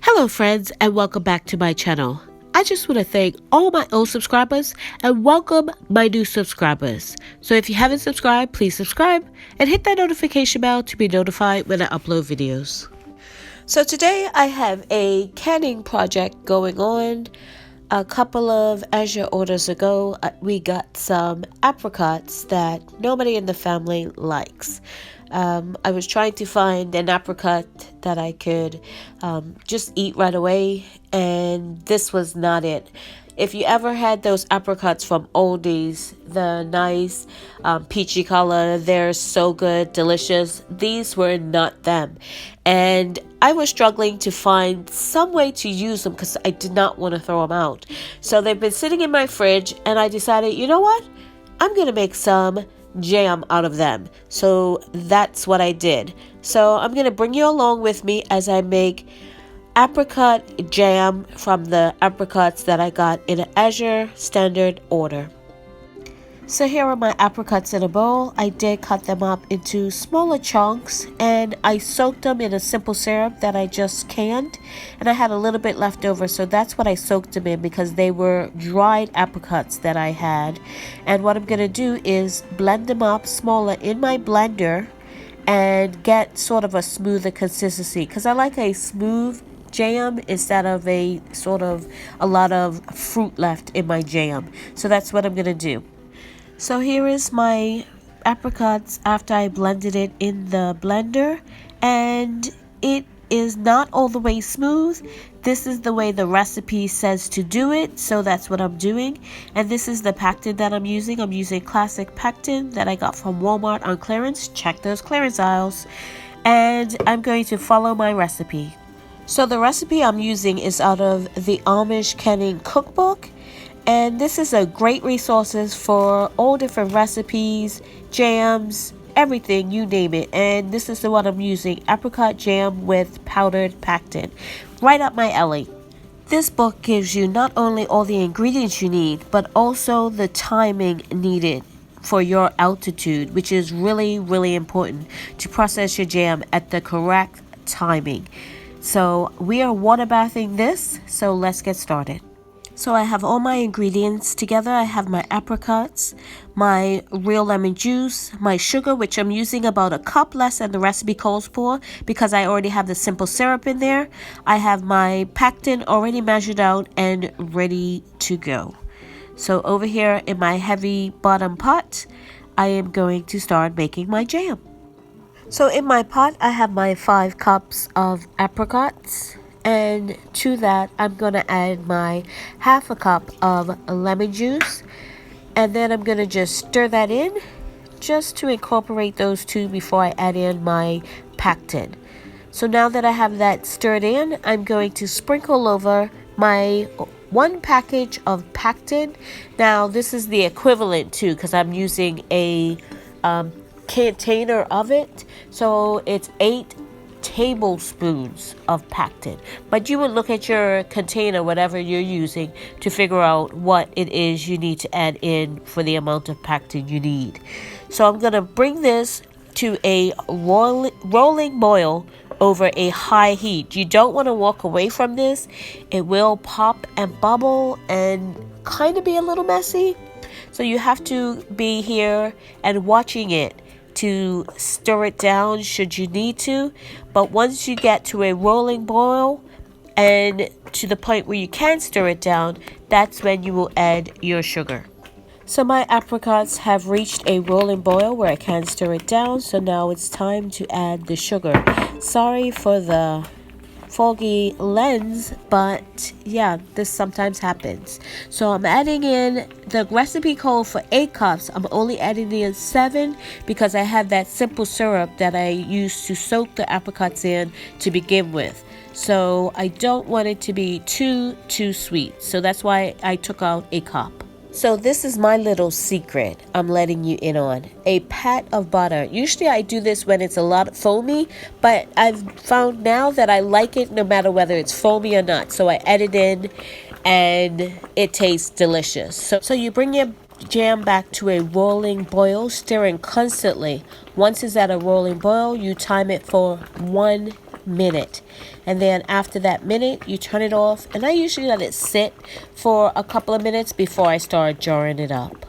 Hello friends and welcome back to my channel. I just want to thank all my old subscribers and welcome my new subscribers. So if you haven't subscribed, please subscribe and hit that notification bell to be notified when I upload videos. So today I have a canning project going on. A couple of Azure orders ago, we got some apricots that nobody in the family likes. I was trying to find an apricot that I could just eat right away, and this was not it. If you ever had those apricots from Oldies, the nice peachy color, they're so good, delicious. These were not them. And I was struggling to find some way to use them because I did not want to throw them out. So they've been sitting in my fridge and I decided, you know what? I'm going to make some jam out of them. So that's what I did. So I'm going to bring you along with me as I make apricot jam from the apricots that I got in an Azure standard order. So here are my apricots in a bowl. I did cut them up into smaller chunks and I soaked them in a simple syrup that I just canned, and I had a little bit left over, so that's what I soaked them in because they were dried apricots that I had. And what I'm going to do is blend them up smaller in my blender and get sort of a smoother consistency because I like a smooth jam instead of a lot of fruit left in my jam. So that's what I'm going to do. So here is my apricots after I blended it in the blender, and it is not all the way smooth. This is the way the recipe says to do it, so that's what I'm doing. And this is the pectin that I'm using. I'm using classic pectin that I got from Walmart on clearance. Check those clearance aisles. And I'm going to follow my recipe. So the recipe I'm using is out of the Amish Canning Cookbook. And this is a great resources for all different recipes, jams, everything, you name it. And this is the one I'm using, apricot jam with powdered pectin. Right up my alley. This book gives you not only all the ingredients you need, but also the timing needed for your altitude, which is really, really important to process your jam at the correct timing. So we are water bathing this, so let's get started. So I have all my ingredients together. I have my apricots, my real lemon juice, my sugar, which I'm using about a cup less than the recipe calls for because I already have the simple syrup in there. I have my pectin already measured out and ready to go. So over here in my heavy bottom pot, I am going to start making my jam. So in my pot, I have my 5 cups of apricots. And to that, I'm going to add my half a cup of lemon juice. And then I'm going to just stir that in just to incorporate those two before I add in my pectin. So now that I have that stirred in, I'm going to sprinkle over my 1 package of pectin. Now this is the equivalent too because I'm using a container of it. So it's 8 tablespoons of pectin, but you would look at your container, whatever you're using, to figure out what it is you need to add in for the amount of pectin you need. So I'm going to bring this to a rolling boil over a high heat. You don't want to walk away from this. It will pop and bubble and kind of be a little messy. So you have to be here and watching it to stir it down should you need to. But once you get to a rolling boil and to the point where you can stir it down, that's when you will add your sugar. So my apricots have reached a rolling boil where I can stir it down, so now it's time to add the sugar. Sorry for the foggy lens, but yeah, this sometimes happens. So I'm adding in, the recipe called for 8 cups. I'm only adding in 7 because I have that simple syrup that I used to soak the apricots in to begin with. So I don't want it to be too sweet. So that's why I took out a cup. So this is my little secret I'm letting you in on. A pat of butter. Usually I do this when it's a lot foamy, but I've found now that I like it no matter whether it's foamy or not. So I add it in and it tastes delicious. So you bring your jam back to a rolling boil, stirring constantly Once it's at a rolling boil, you time it for 1 minute. And then after that minute, you turn it off. And I usually let it sit for a couple of minutes before I start jarring it up.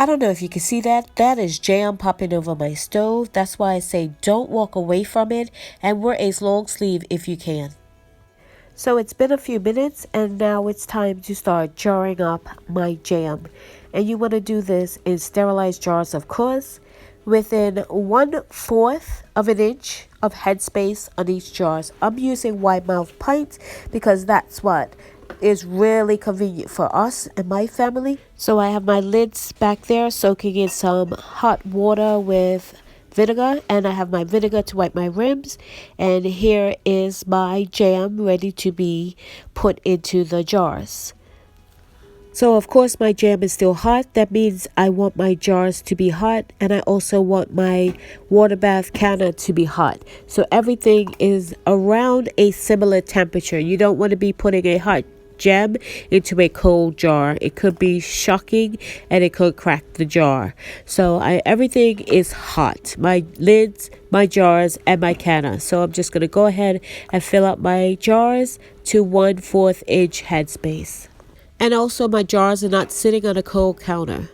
I don't know if you can see that. That is jam popping over my stove. That's why I say don't walk away from it and wear a long sleeve if you can. So it's been a few minutes and now it's time to start jarring up my jam. And you want to do this in sterilized jars, of course, within 1/4 of an inch of headspace on each jar. I'm using wide mouth pints because that's what is really convenient for us and my family. So I have my lids back there soaking in some hot water with vinegar, and I have my vinegar to wipe my rims, and here is my jam ready to be put into the jars. So of course my jam is still hot. That means I want my jars to be hot, and I also want my water bath canner to be hot. So everything is around a similar temperature. You don't want to be putting a hot jam into a cold jar. It could be shocking and it could crack the jar. So everything is hot. My lids, my jars, and my canner. So I'm just going to go ahead and fill up my jars to 1/4 inch headspace. And also my jars are not sitting on a cold counter.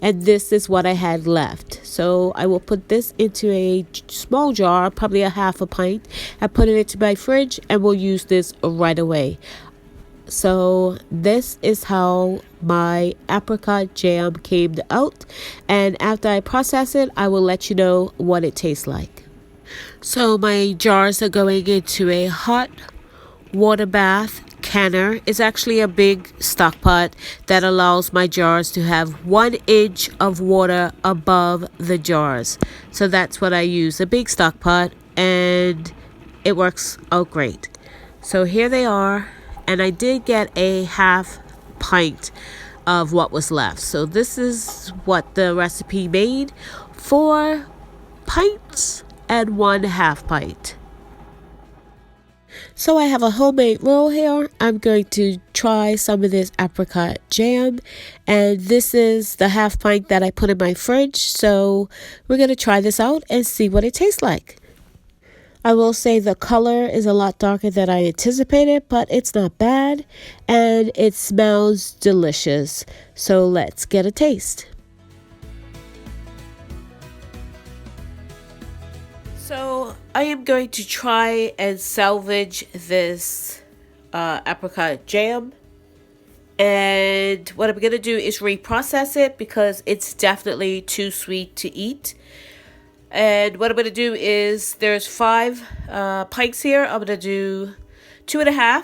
And this is what I had left. So I will put this into a small jar, probably a half a pint, and put it into my fridge, and we'll use this right away. So this is how my apricot jam came out, and after I process it, I will let you know what it tastes like. So my jars are going into a hot water bath canner. It's actually a big stock pot that allows my jars to have 1 inch of water above the jars. So that's what I use, a big stock pot, and it works out great. So here they are. And I did get a half pint of what was left. So this is what the recipe made: 4 pints and 1/2 pint. So I have a homemade roll here. I'm going to try some of this apricot jam. And this is the half pint that I put in my fridge. So we're going to try this out and see what it tastes like. I will say the color is a lot darker than I anticipated, but it's not bad and it smells delicious. So let's get a taste. So I am going to try and salvage this apricot jam. And what I'm going to do is reprocess it because it's definitely too sweet to eat. And what I'm going to do is, there's 5 pints here. I'm going to do 2.5.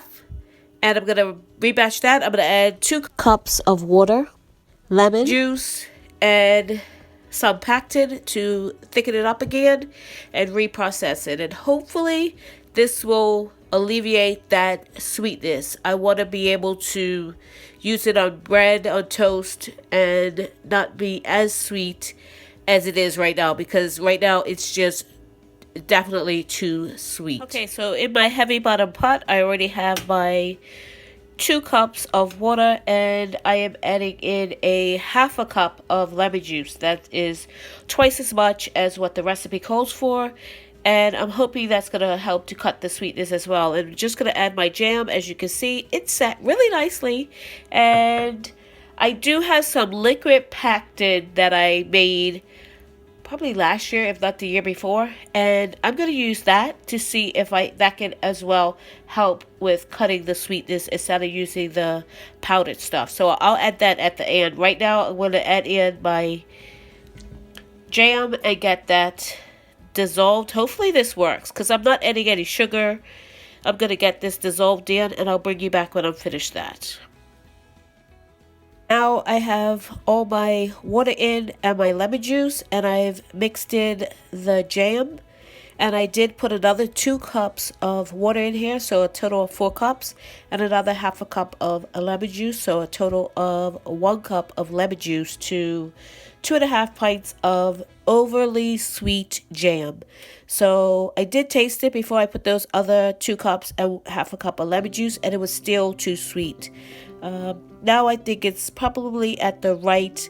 And I'm going to rebatch that. I'm going to add 2 cups of water, lemon juice, and some pectin to thicken it up again and reprocess it. And hopefully this will alleviate that sweetness. I want to be able to use it on bread, on toast, and not be as sweet as it is right now, because right now it's just definitely too sweet. Okay, so in my heavy bottom pot, I already have my 2 cups of water, and I am adding in a half a cup of lemon juice. That is twice as much as what the recipe calls for, and I'm hoping that's going to help to cut the sweetness as well. And I'm just going to add my jam. As you can see, it's set really nicely, and I do have some liquid pectin that I made probably last year, if not the year before, and I'm going to use that to see if that can as well help with cutting the sweetness instead of using the powdered stuff. So I'll add that at the end. Right now I'm going to add in my jam and get that dissolved. Hopefully this works because I'm not adding any sugar. I'm going to get this dissolved in, and I'll bring you back when I'm finished that. Now I have all my water in and my lemon juice, and I've mixed in the jam, and I did put another 2 cups of water in here, so a total of 4 cups, and another half a cup of lemon juice, so a total of 1 cup of lemon juice to 2.5 pints of overly sweet jam. So I did taste it before I put those other 2 cups and half a cup of lemon juice, and it was still too sweet. Now I think it's probably at the right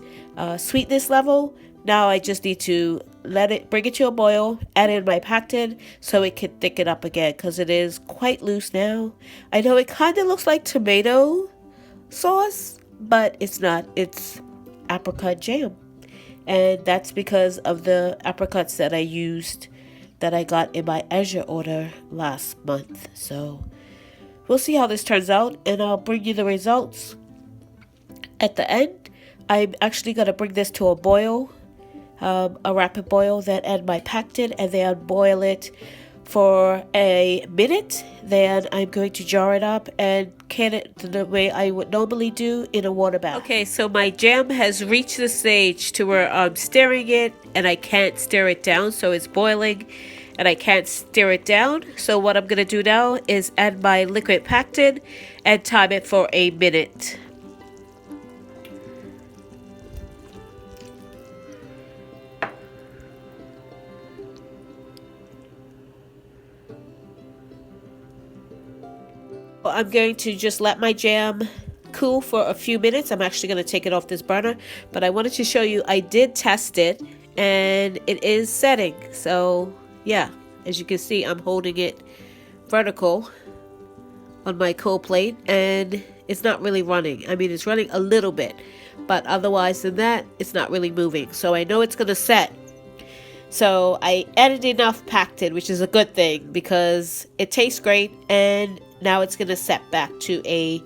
sweetness level. Now I just need to bring it to a boil, add in my pectin so it can thicken up again because it is quite loose now. I know it kind of looks like tomato sauce, but it's not. It's apricot jam. And that's because of the apricots that I used that I got in my Azure order last month. So we'll see how this turns out, and I'll bring you the results at the end. I'm actually going to bring this to a boil, a rapid boil, then add my pectin and then boil it for a minute. Then I'm going to jar it up and can it the way I would normally do in a water bath. Okay, so my jam has reached the stage to where I'm stirring it and I can't stir it down, so it's boiling and I can't stir it down. So what I'm going to do now is add my liquid pectin and time it for a minute. I'm going to just let my jam cool for a few minutes. I'm actually going to take it off this burner, but I wanted to show you I did test it and it is setting. So yeah, as you can see, I'm holding it vertical on my cold plate and it's not really running. I mean, it's running a little bit, but otherwise than that, it's not really moving. So I know it's going to set. So I added enough pectin, which is a good thing because it tastes great, and now it's going to set back to a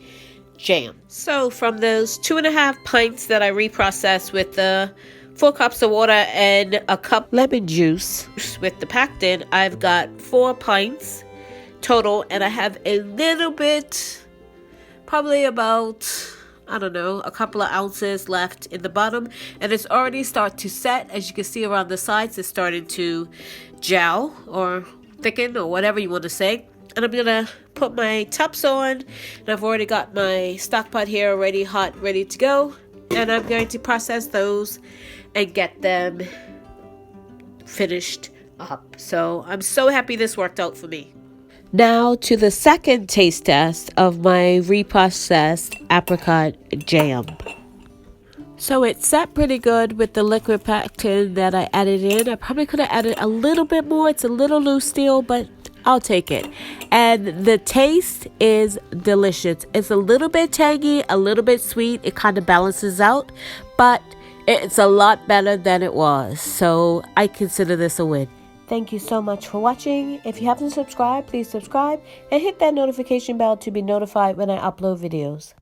jam. So from those 2.5 pints that I reprocessed with the 4 cups of water and a cup lemon juice with the pectin, I've got 4 pints total, and I have a little bit, probably about, I don't know, a couple of ounces left in the bottom, and it's already started to set. As you can see around the sides, it's starting to gel or thicken or whatever you want to say. And I'm gonna put my tops on, and I've already got my stock pot here already hot, ready to go, and I'm going to process those and get them finished up. So I'm so happy this worked out for me. Now to the second taste test of my reprocessed apricot jam. So it set pretty good with the liquid pectin that I added in. I probably could have added a little bit more. It's a little loose still, but I'll take it. And the taste is delicious. It's a little bit tangy, a little bit sweet. It kind of balances out, but it's a lot better than it was. So I consider this a win. Thank you so much for watching. If you haven't subscribed, please subscribe and hit that notification bell to be notified when I upload videos.